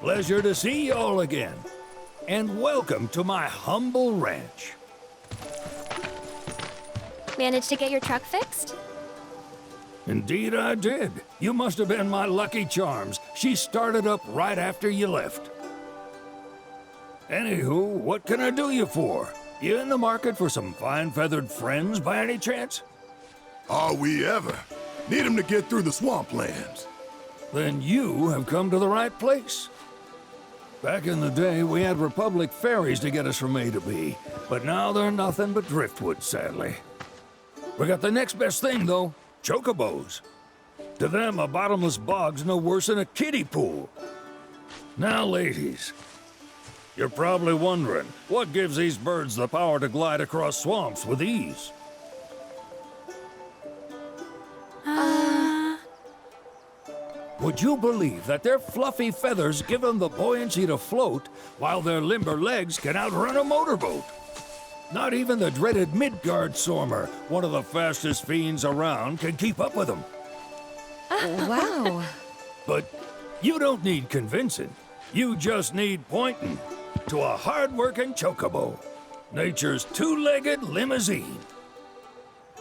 Pleasure to see y'all again. And welcome to my humble ranch. Managed to get your truck fixed? Indeed I did. You must have been my lucky charms. She started up right after you left. Anywho, what can I do you for? You in the market for some fine feathered friends by any chance? Are we ever? Need 'em to get through the swamplands. Then you have come to the right place. Back in the day, we had Republic ferries to get us from A to B, but now they're nothing but driftwood, sadly. We got the next best thing, though, chocobos. To them, a bottomless bog's no worse than a kiddie pool. Now, ladies, you're probably wondering, what gives these birds the power to glide across swamps with ease? Would you believe that their fluffy feathers give them the buoyancy to float, while their limber legs can outrun a motorboat? Not even the dreaded Midgard Sormer, one of the fastest fiends around, can keep up with them. Wow. But you don't need convincing. You just need pointing to a hard-working chocobo. Nature's two-legged limousine.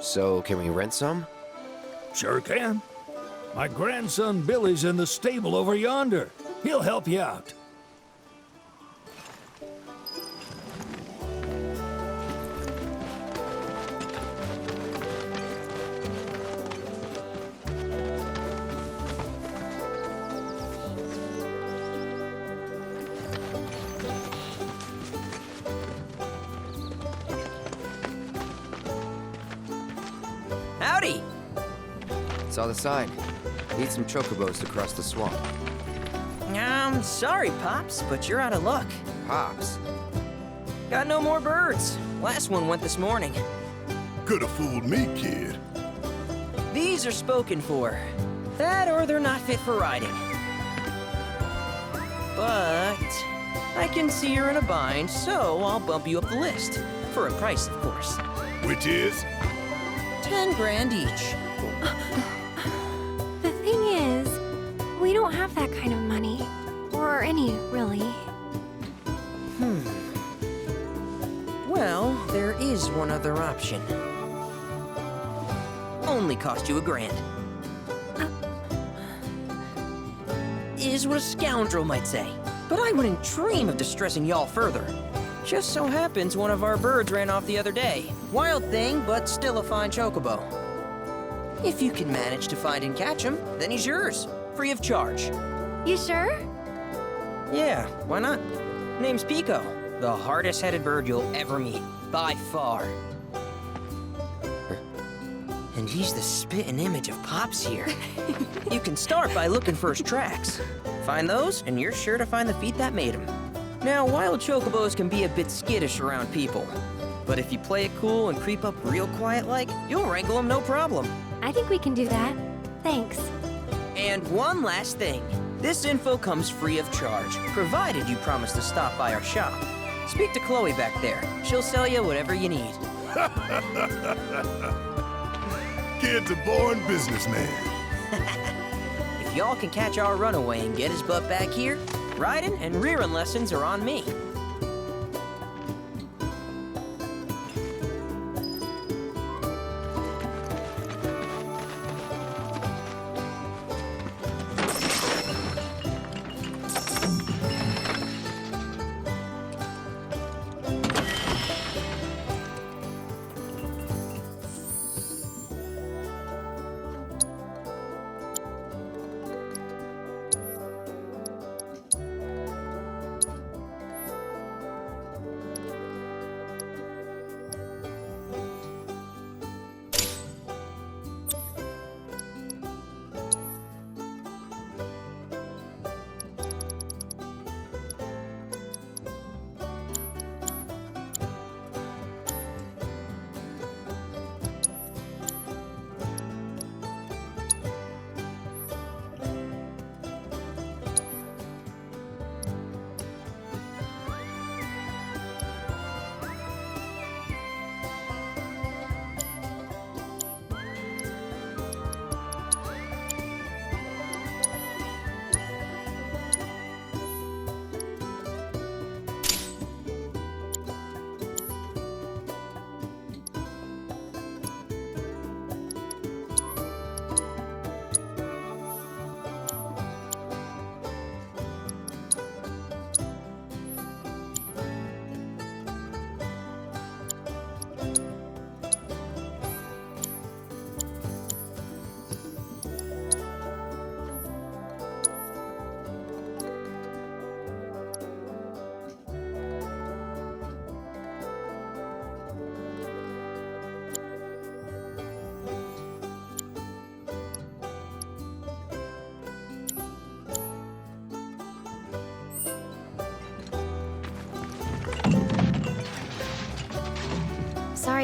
So, can we rent some? Sure can. My grandson Billy's in the stable over yonder. He'll help you out. Howdy! Saw the sign. Need some chocobos to cross the swamp. I'm sorry, Pops, but you're out of luck. Pops. Got no more birds. Last one went this morning. Could've fooled me, kid. These are spoken for. That or they're not fit for riding. But I can see you're in a bind, so I'll bump you up the list. For a price, of course. Which is? 10 grand each. The thing is, we don't have that kind of money. Or any, really. Well, there is one other option. Only cost you $1,000. Is what a scoundrel might say. But I wouldn't dream of distressing y'all further. Just so happens one of our birds ran off the other day. Wild thing, but still a fine chocobo. If you can manage to find and catch him, then he's yours, free of charge. You sure? Yeah, why not? Name's Pico, the hardest-headed bird you'll ever meet, by far. And he's the spitting image of Pops here. You can start by looking for his tracks. Find those, and you're sure to find the feet that made him. Now, wild chocobos can be a bit skittish around people. But if you play it cool and creep up real quiet-like, you'll wrangle them no problem. I think we can do that. Thanks. And one last thing. This info comes free of charge, provided you promise to stop by our shop. Speak to Chloe back there. She'll sell you whatever you need. Kid's a born businessman. If y'all can catch our runaway and get his butt back here, riding and rearing lessons are on me.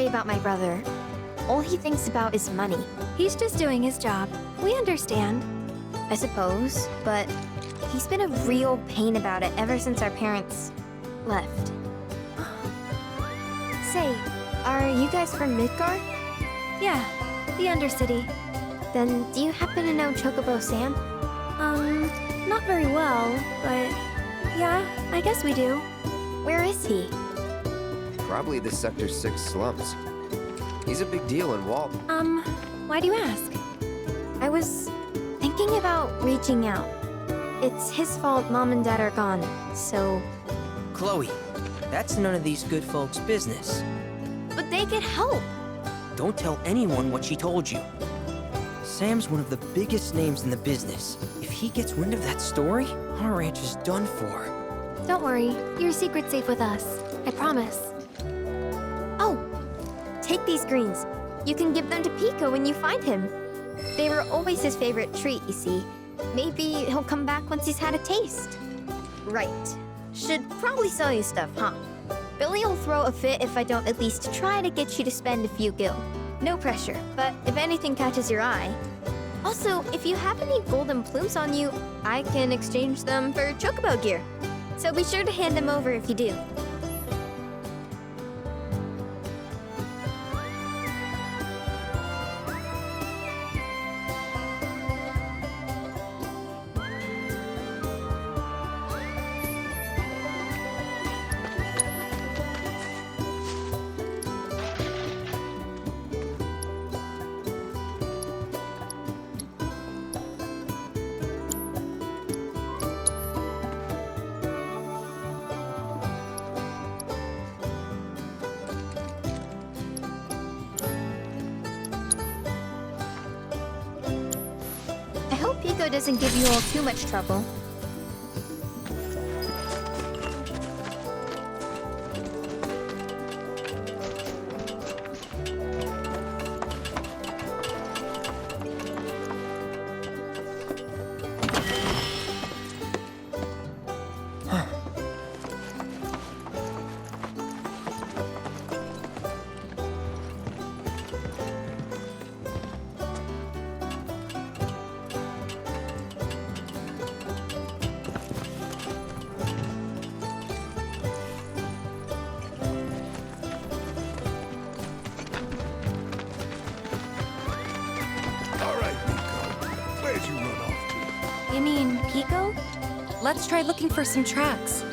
worry about my brother. All he thinks about is money. He's just doing his job. We understand. I suppose, but he's been a real pain about it ever since our parents left. Say, are you guys from Midgar? Yeah, the Undercity. Then do you happen to know Chocobo Sam? Not very well, but yeah, I guess we do. Where is he? Probably the Sector 6 slums. He's a big deal in Walt. Why do you ask? I was thinking about reaching out. It's his fault Mom and Dad are gone, so... Chloe, that's none of these good folks' business. But they could help! Don't tell anyone what she told you. Sam's one of the biggest names in the business. If he gets wind of that story, our ranch is done for. Don't worry, your secret's safe with us. I promise. Oh! Take these greens. You can give them to Pico when you find him. They were always his favorite treat, you see. Maybe he'll come back once he's had a taste. Right. Should probably sell you stuff, huh? Billy will throw a fit if I don't at least try to get you to spend a few gil. No pressure, but if anything catches your eye. Also, if you have any golden plumes on you, I can exchange them for chocobo gear. So be sure to hand them over if you do. I hope Pico doesn't give you all too much trouble. All right, Nico. Where'd you run off to? You mean Pico? Let's try looking for some tracks.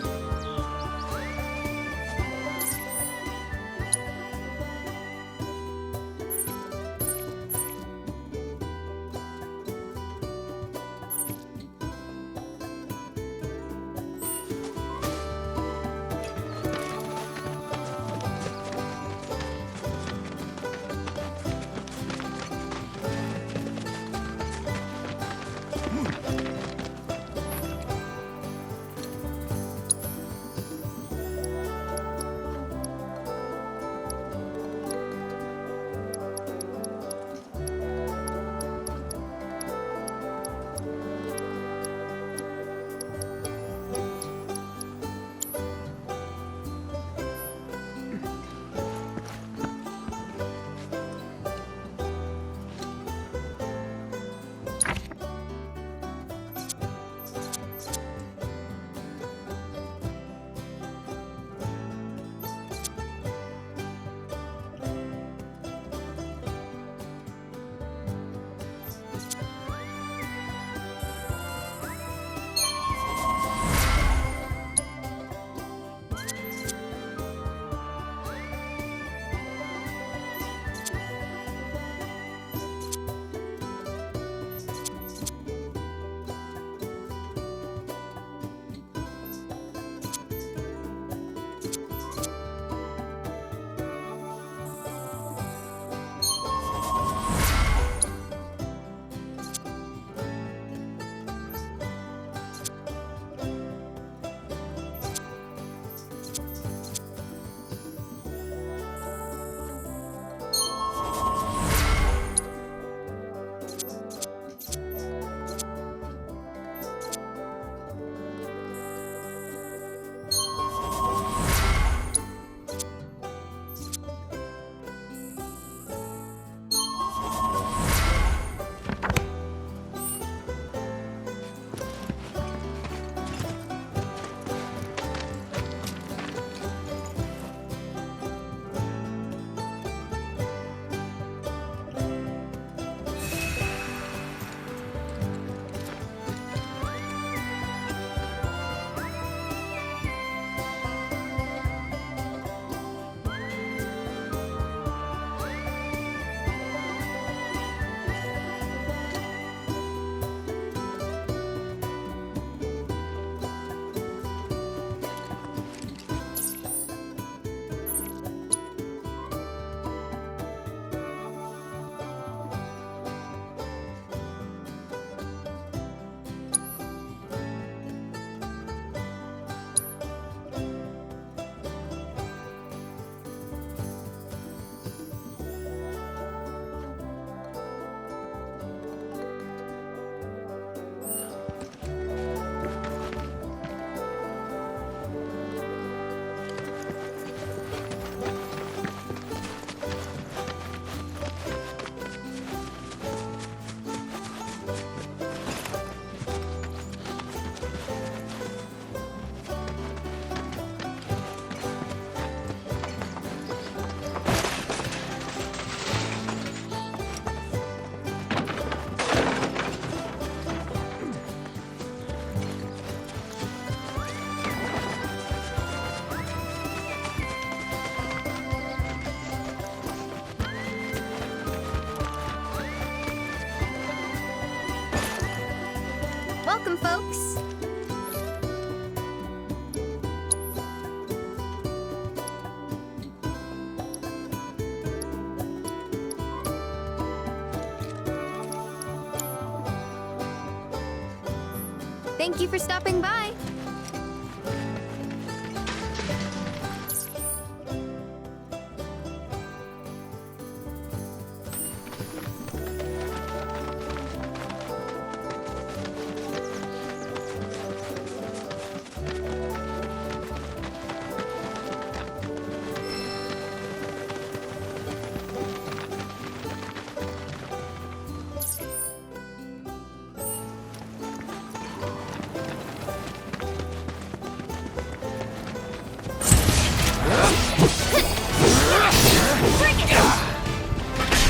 Thank you for stopping by.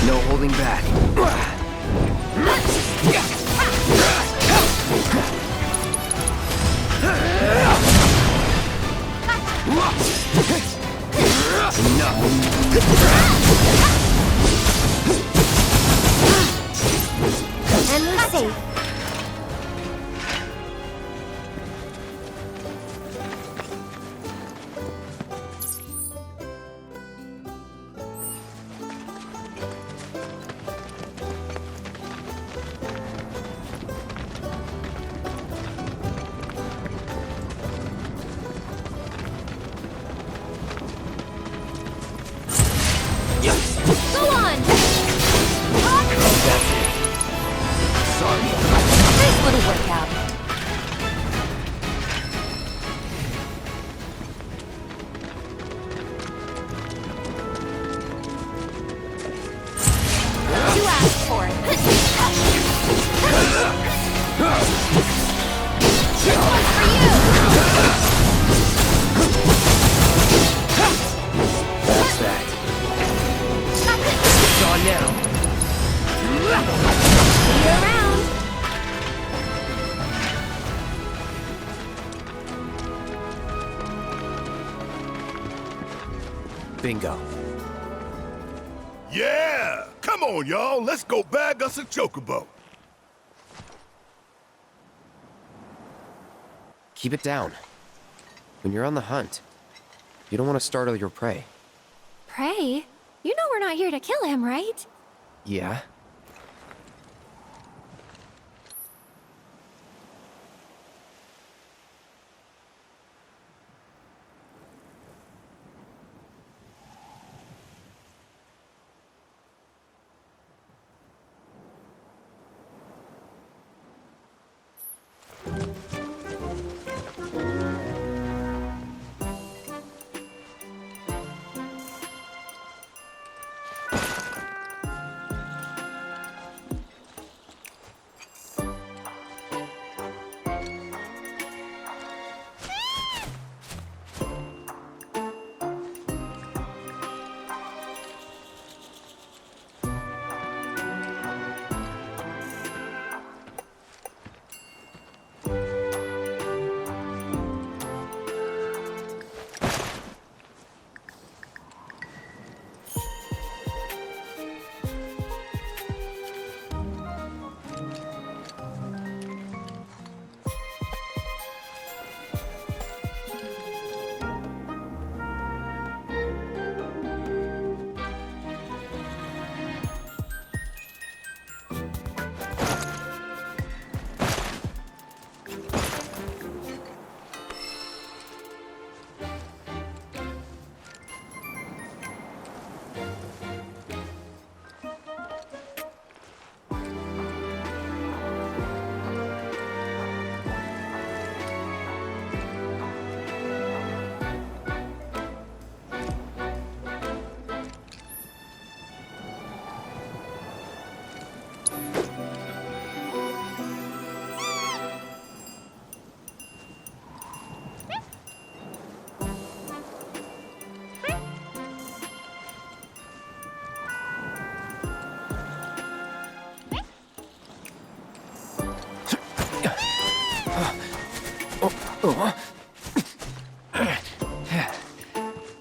No holding back. And we're safe. Go on! Nice little workout. You asked for it. This one's for you! That's that. It's on now. See you around. Bingo. Yeah! Come on, y'all. Let's go bag us a chocobo. Keep it down. When you're on the hunt, you don't want to startle your prey. Pray? You know we're not here to kill him, right? Yeah?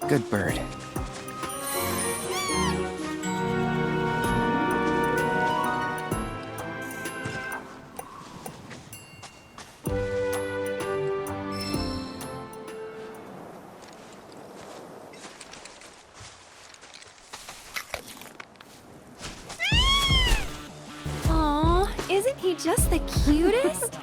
Good bird. Aw, isn't he just the cutest?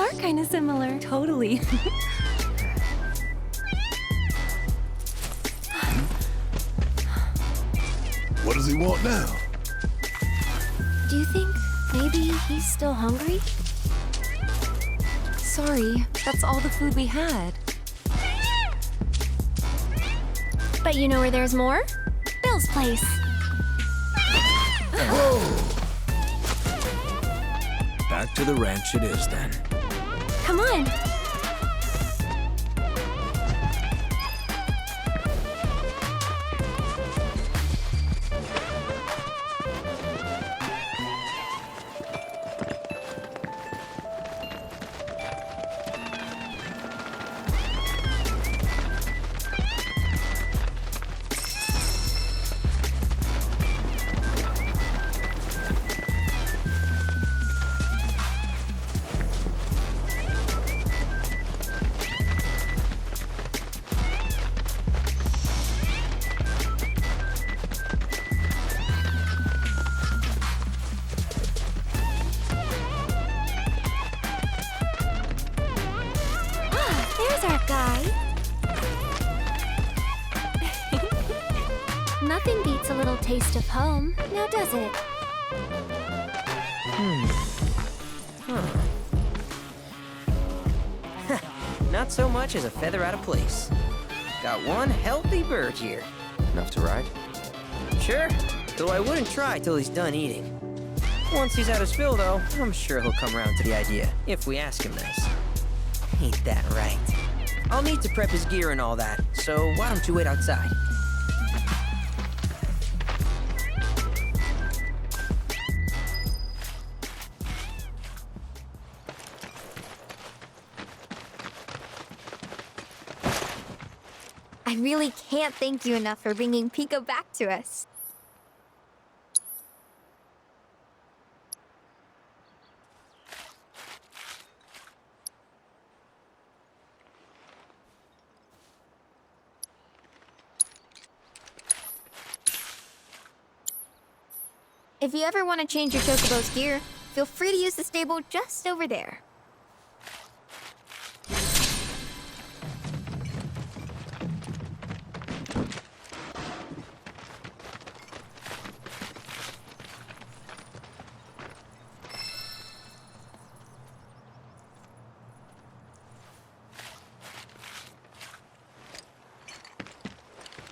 are kind of similar. Totally. What does he want now? Do you think maybe he's still hungry? Sorry, that's all the food we had. But you know where there's more? Bill's place. Back to the ranch it is then. Come on. There's our guy. Nothing beats a little taste of home, now does it? Not so much as a feather out of place. Got one healthy bird here. Enough to ride? Sure, though I wouldn't try till he's done eating. Once he's had his fill, though, I'm sure he'll come around to the idea, if we ask him nice. Ain't that right? I'll need to prep his gear and all that, so why don't you wait outside? I really can't thank you enough for bringing Pico back to us. If you ever want to change your Chocobo's gear, feel free to use the stable just over there.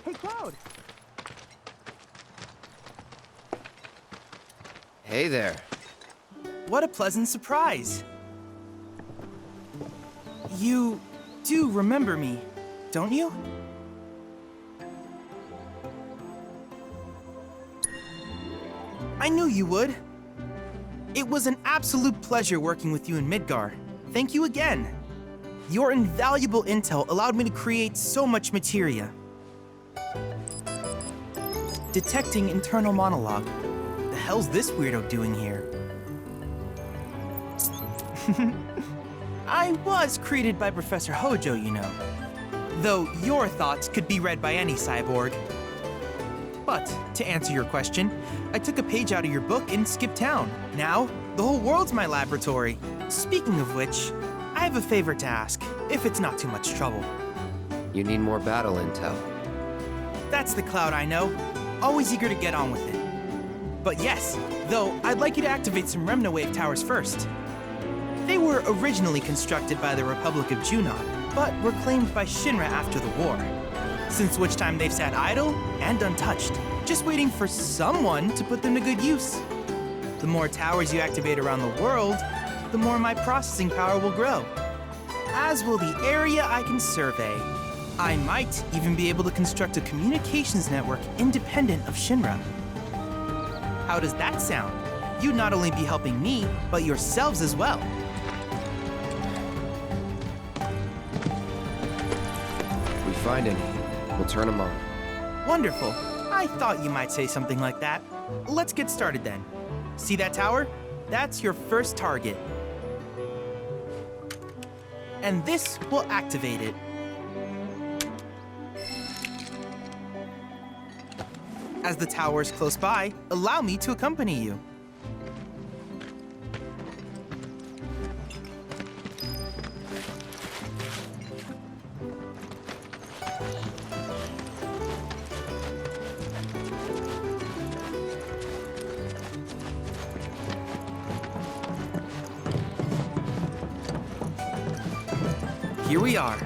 Hey, Cloud! Hey there. What a pleasant surprise! You do remember me, don't you? I knew you would. It was an absolute pleasure working with you in Midgar. Thank you again. Your invaluable intel allowed me to create so much materia. Detecting internal monologue. The hell's this weirdo doing here? I was created by Professor Hojo, you know. Though your thoughts could be read by any cyborg. But, to answer your question, I took a page out of your book and skipped town. Now, the whole world's my laboratory. Speaking of which, I have a favor to ask, if it's not too much trouble. You need more battle intel. That's the Cloud I know. Always eager to get on with it. But yes, though, I'd like you to activate some Remna Wave towers first. They were originally constructed by the Republic of Junon, but were claimed by Shinra after the war. Since which time they've sat idle and untouched, just waiting for someone to put them to good use. The more towers you activate around the world, the more my processing power will grow. As will the area I can survey. I might even be able to construct a communications network independent of Shinra. How does that sound? You'd not only be helping me, but yourselves as well. If we find any, we'll turn them on. Wonderful. I thought you might say something like that. Let's get started then. See that tower? That's your first target. And this will activate it. As the tower is close by, allow me to accompany you. here we are.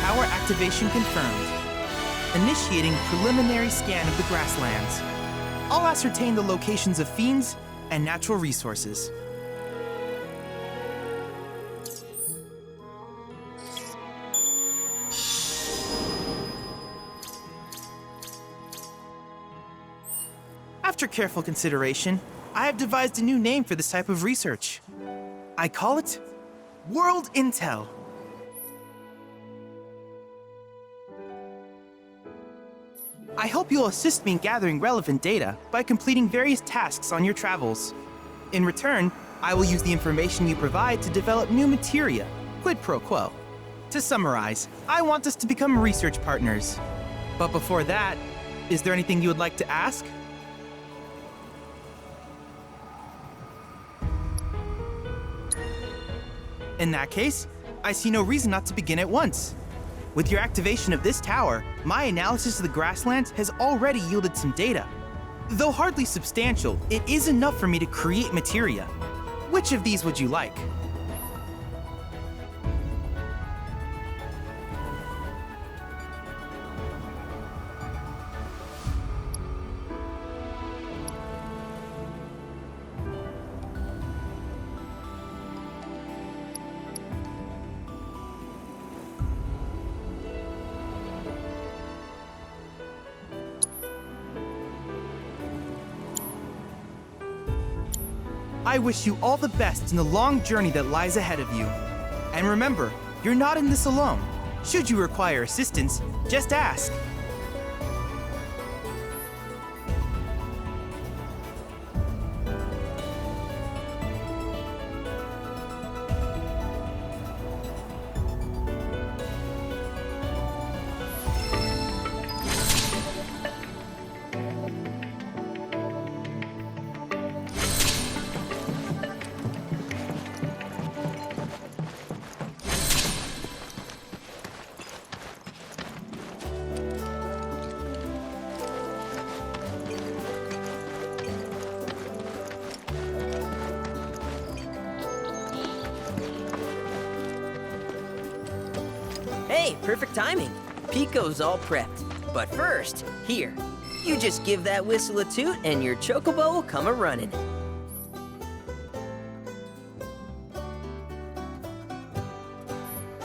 Tower activation confirmed. Initiating preliminary scan of the grasslands. I'll ascertain the locations of fiends and natural resources. After careful consideration, I have devised a new name for this type of research. I call it World Intel. I hope you'll assist me in gathering relevant data by completing various tasks on your travels. In return, I will use the information you provide to develop new materia, quid pro quo. To summarize, I want us to become research partners. But before that, is there anything you would like to ask? In that case, I see no reason not to begin at once. With your activation of this tower, my analysis of the grasslands has already yielded some data. Though hardly substantial, it is enough for me to create materia. Which of these would you like? I wish you all the best in the long journey that lies ahead of you. And remember, you're not in this alone. Should you require assistance, just ask. Hey, perfect timing. Pico's all prepped. But first, here, you just give that whistle a toot and your chocobo will come a-running.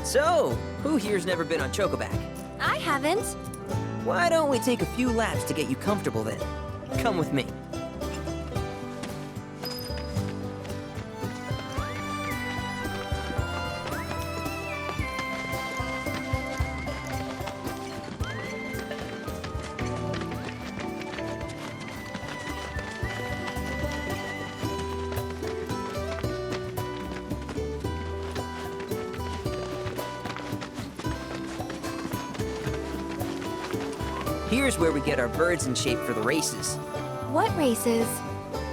So, who here's never been on Chocoback? I haven't. Why don't we take a few laps to get you comfortable then? Come with me. Here's where we get our birds in shape for the races. What races?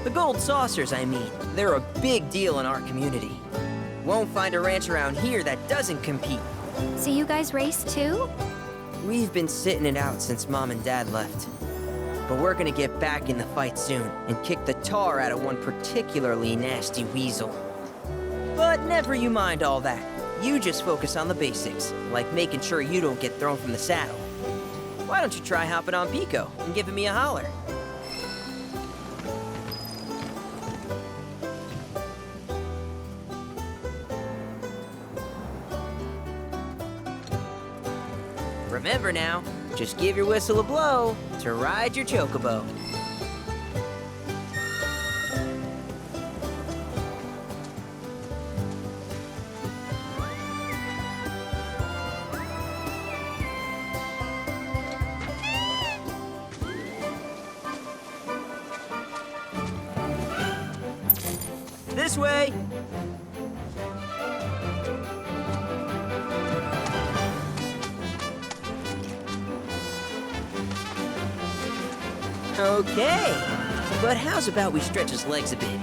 The gold saucers, I mean. They're a big deal in our community. Won't find a ranch around here that doesn't compete. So you guys race too? We've been sitting it out since Mom and Dad left. But we're gonna get back in the fight soon and kick the tar out of one particularly nasty weasel. But never you mind all that. You just focus on the basics, like making sure you don't get thrown from the saddle. Why don't you try hopping on Pico and giving me a holler? Remember now, just give your whistle a blow to ride your chocobo. This way! Okay, but how's about we stretch his legs a bit?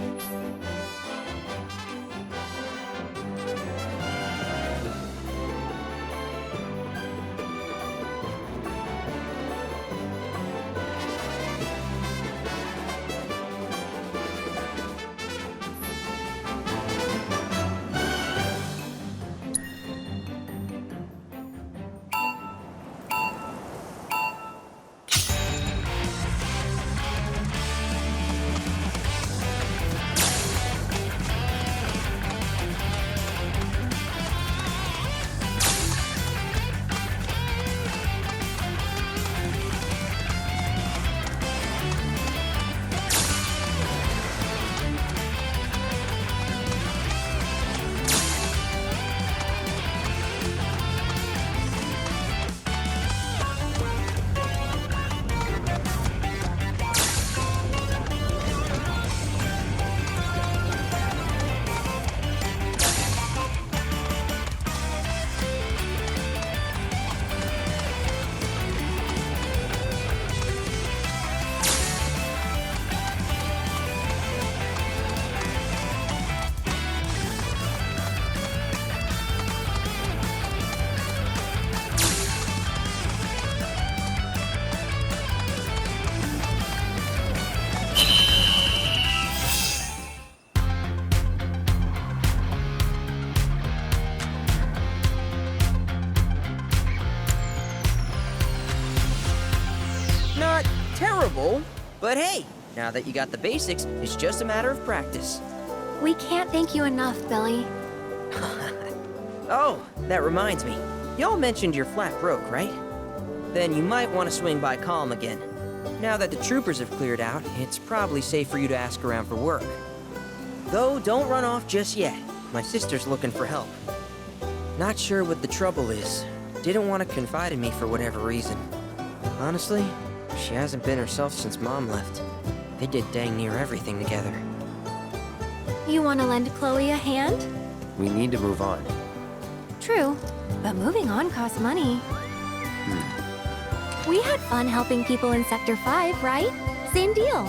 Not terrible, but hey, now that you got the basics, it's just a matter of practice. We can't thank you enough, Billy. Oh, that reminds me. Y'all mentioned your flat broke, right? Then you might want to swing by Calm again. Now that the troopers have cleared out, it's probably safe for you to ask around for work. Though, don't run off just yet. My sister's looking for help. Not sure what the trouble is. Didn't want to confide in me for whatever reason. Honestly, she hasn't been herself since Mom left. They did dang near everything together. You want to lend Chloe a hand? We need to move on. True, but moving on costs money. We had fun helping people in Sector 5, right? Same deal.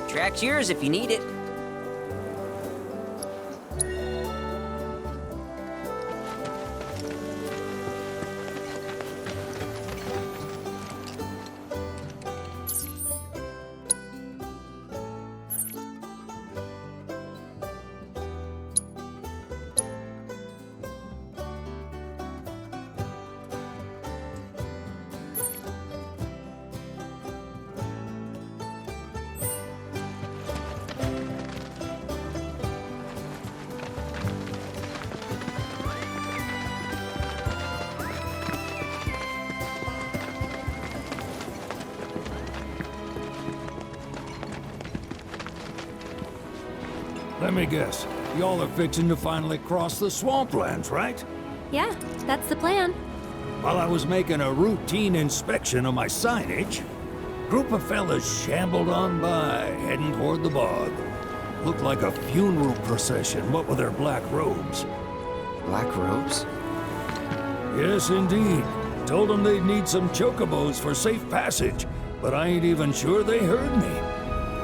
Track's yours if you need it. Let me guess. Y'all are fixing to finally cross the swamplands, right? Yeah, that's the plan. While I was making a routine inspection of my signage, group of fellas shambled on by, heading toward the bog. Looked like a funeral procession, what with their black robes. Black robes? Yes, indeed. Told them they'd need some chocobos for safe passage, but I ain't even sure they heard me.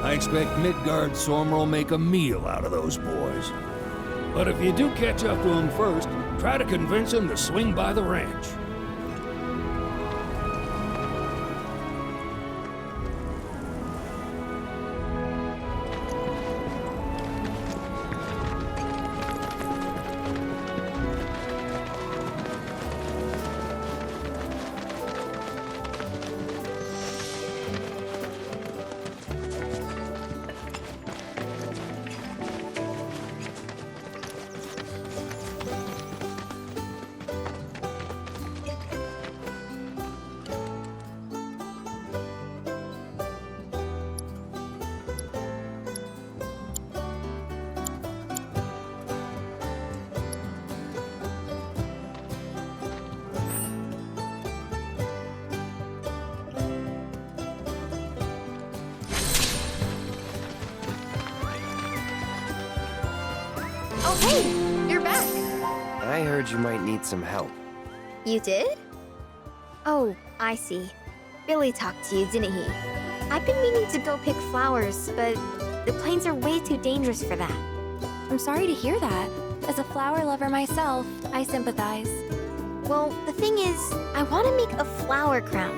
I expect Midgard Sormer will make a meal out of those boys. But if you do catch up to them first, try to convince them to swing by the ranch. Hey, you're back. I heard you might need some help. You did? Oh, I see. Billy talked to you, didn't he? I've been meaning to go pick flowers, but the plains are way too dangerous for that. I'm sorry to hear that. As a flower lover myself, I sympathize. Well, the thing is, I want to make a flower crown.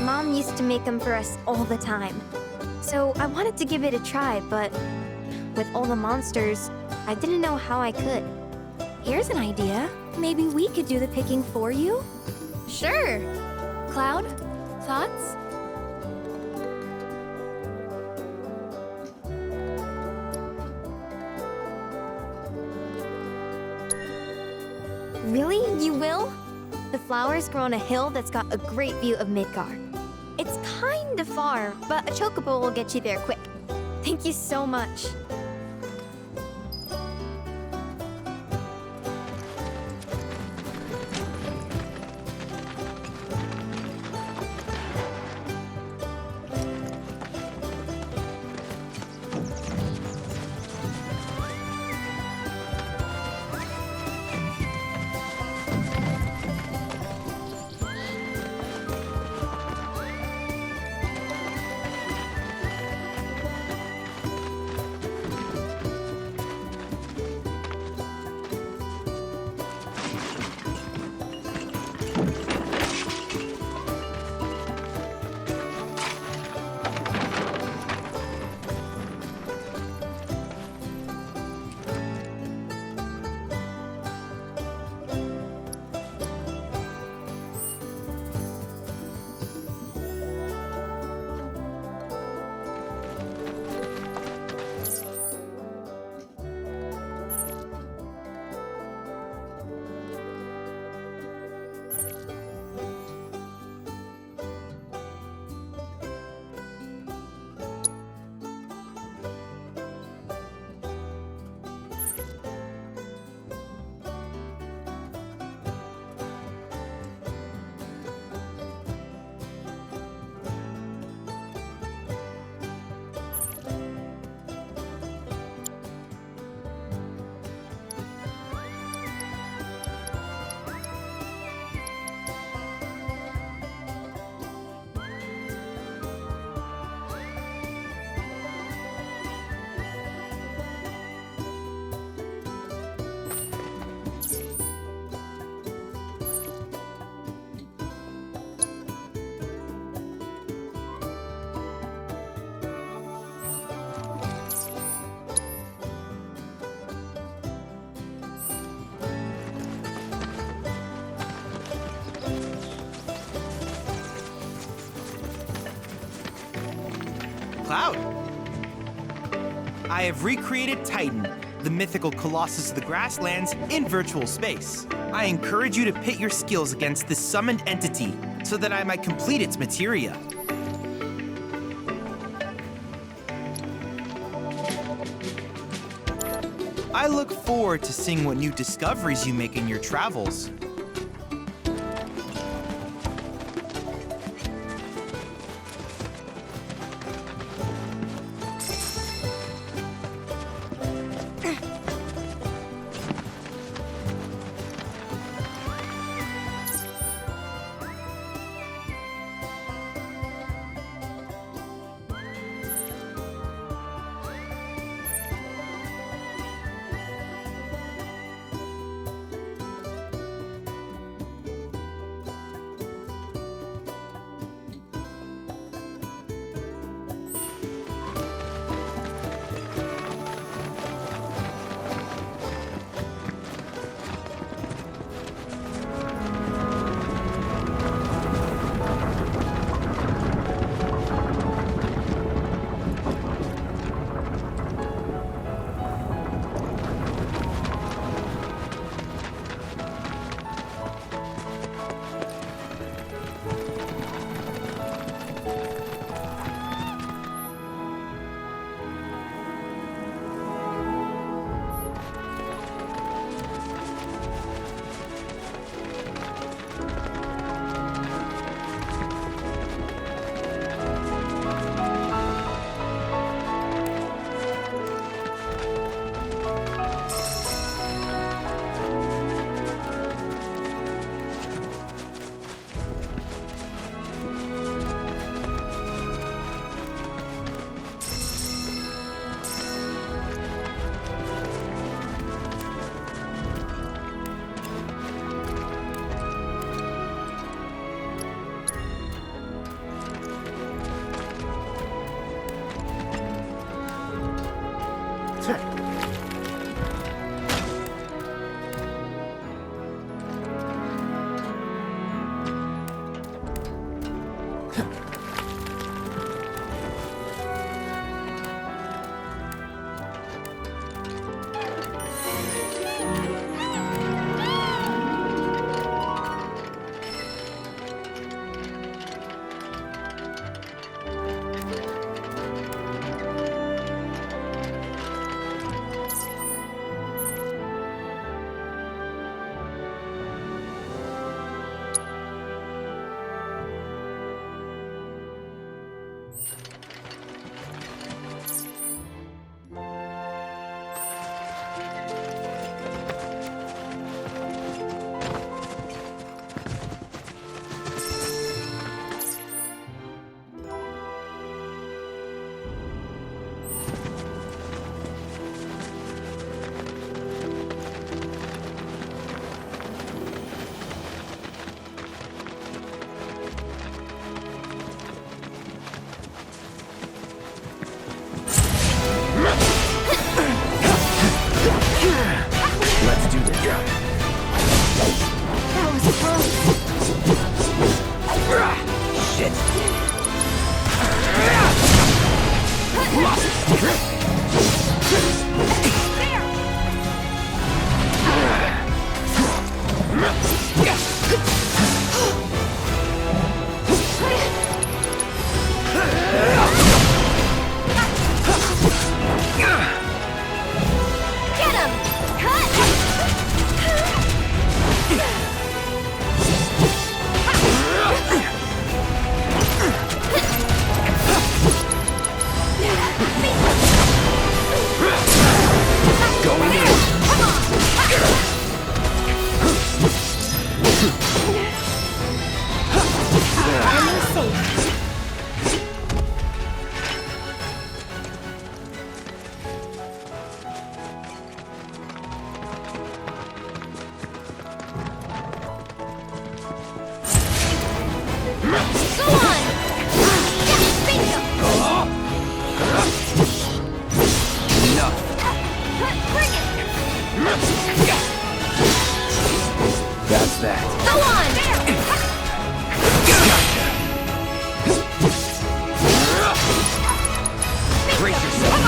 Mom used to make them for us all the time. So I wanted to give it a try, but with all the monsters, I didn't know how I could. Here's an idea. Maybe we could do the picking for you? Sure. Cloud, thoughts? Really? You will? The flowers grow on a hill that's got a great view of Midgar. It's kinda far, but a chocobo will get you there quick. Thank you so much. Cloud. I have recreated Titan, the mythical colossus of the grasslands, in virtual space. I encourage you to pit your skills against this summoned entity so that I might complete its materia. I look forward to seeing what new discoveries you make in your travels. Get him! Going in. Enemy safe. Go on! Yes, bingo! Bring it! That's that. Go on! Brace yourself.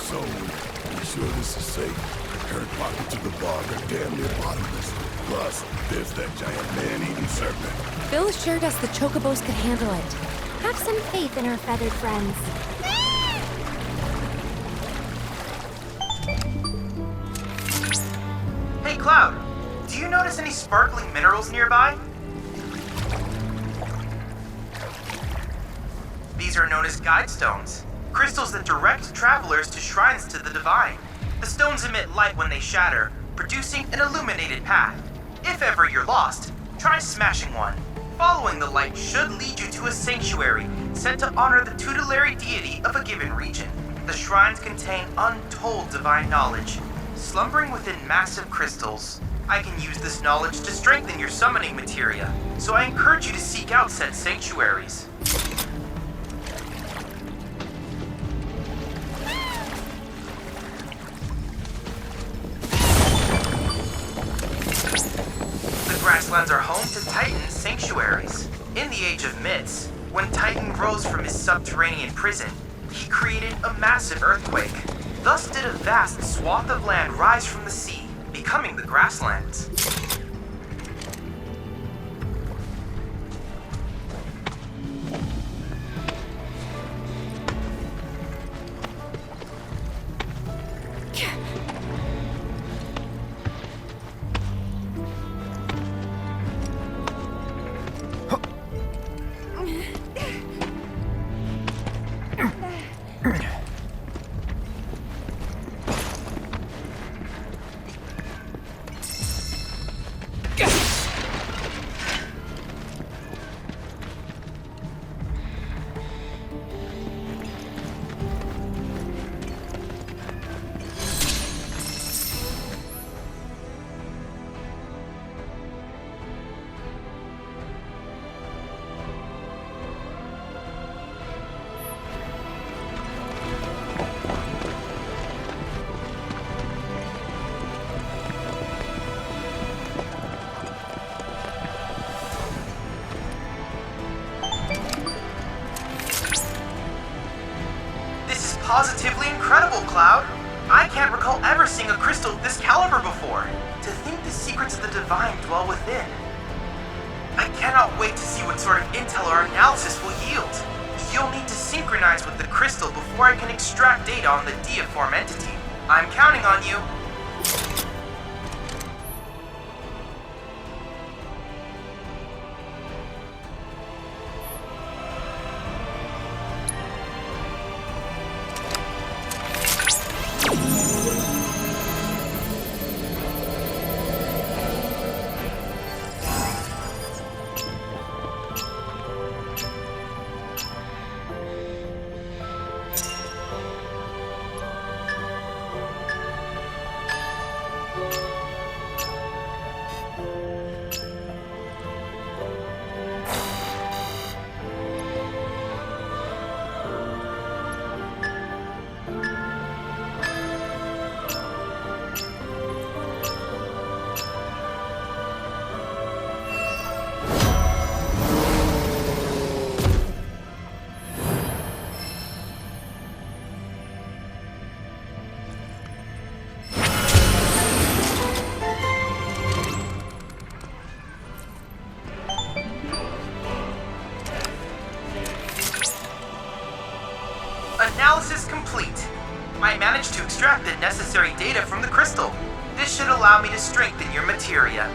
So, you sure this is safe? Current pockets of the bog are damn near bottomless. Plus, there's that giant man-eating serpent. Bill assured us the chocobos could handle it. Have some faith in our feathered friends. Hey, Cloud, do you notice any sparkling minerals nearby? These are known as guide stones, crystals that direct travelers to shrines to the divine. The stones emit light when they shatter, producing an illuminated path. If ever you're lost, try smashing one. Following the light should lead you to a sanctuary set to honor the tutelary deity of a given region. The shrines contain untold divine knowledge, slumbering within massive crystals. I can use this knowledge to strengthen your summoning materia, so I encourage you to seek out said sanctuaries. The grasslands are home to Titan's sanctuaries. In the Age of Myths, when Titan rose from his subterranean prison, he created a massive earthquake. Thus did a vast swath of land rise from the sea, becoming the grasslands. positively incredible, Cloud. I can't recall ever seeing a crystal of this caliber before. To think the secrets of the divine dwell within. I cannot wait to see what sort of intel our analysis will yield. You'll need to synchronize with the crystal before I can extract data on the deiform entity. I'm counting on you. Analysis complete. I managed to extract the necessary data from the crystal. This should allow me to strengthen your materia.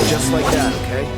Just like that, okay?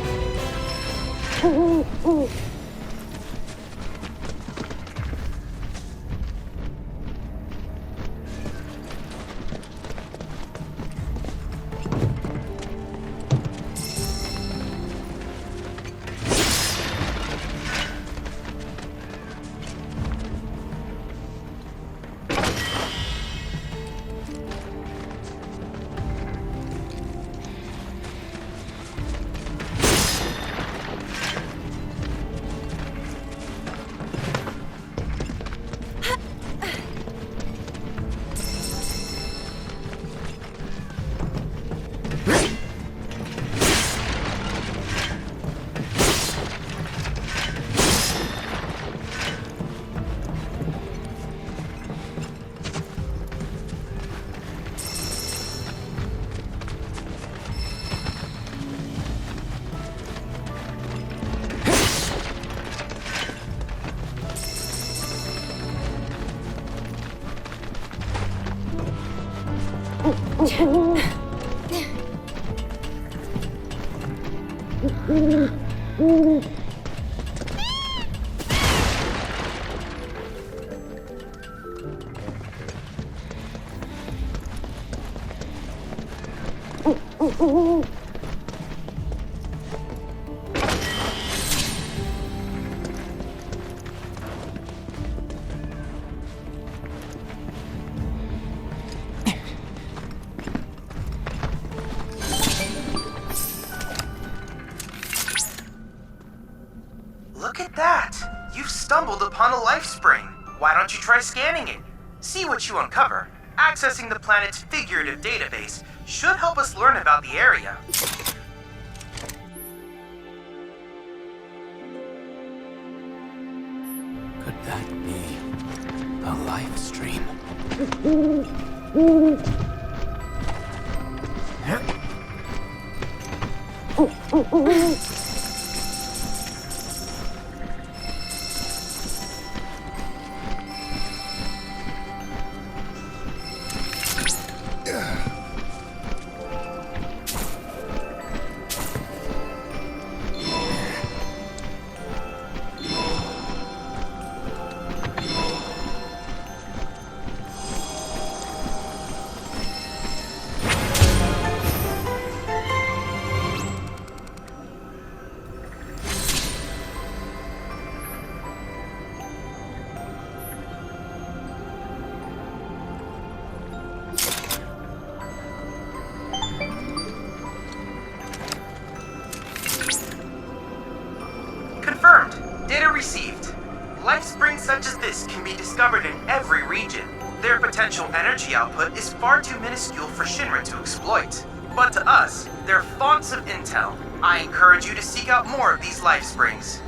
Look at that! You've stumbled upon a life spring. Why don't you try scanning it? See what you uncover. Accessing the planet's figurative database should help us learn about the area. Could that be a life stream? Confirmed. Data received. Life springs such as this can be discovered in every region. Their potential energy output is far too minuscule for Shinra to exploit. But to us, they're fonts of intel. I encourage you to seek out more of these life springs.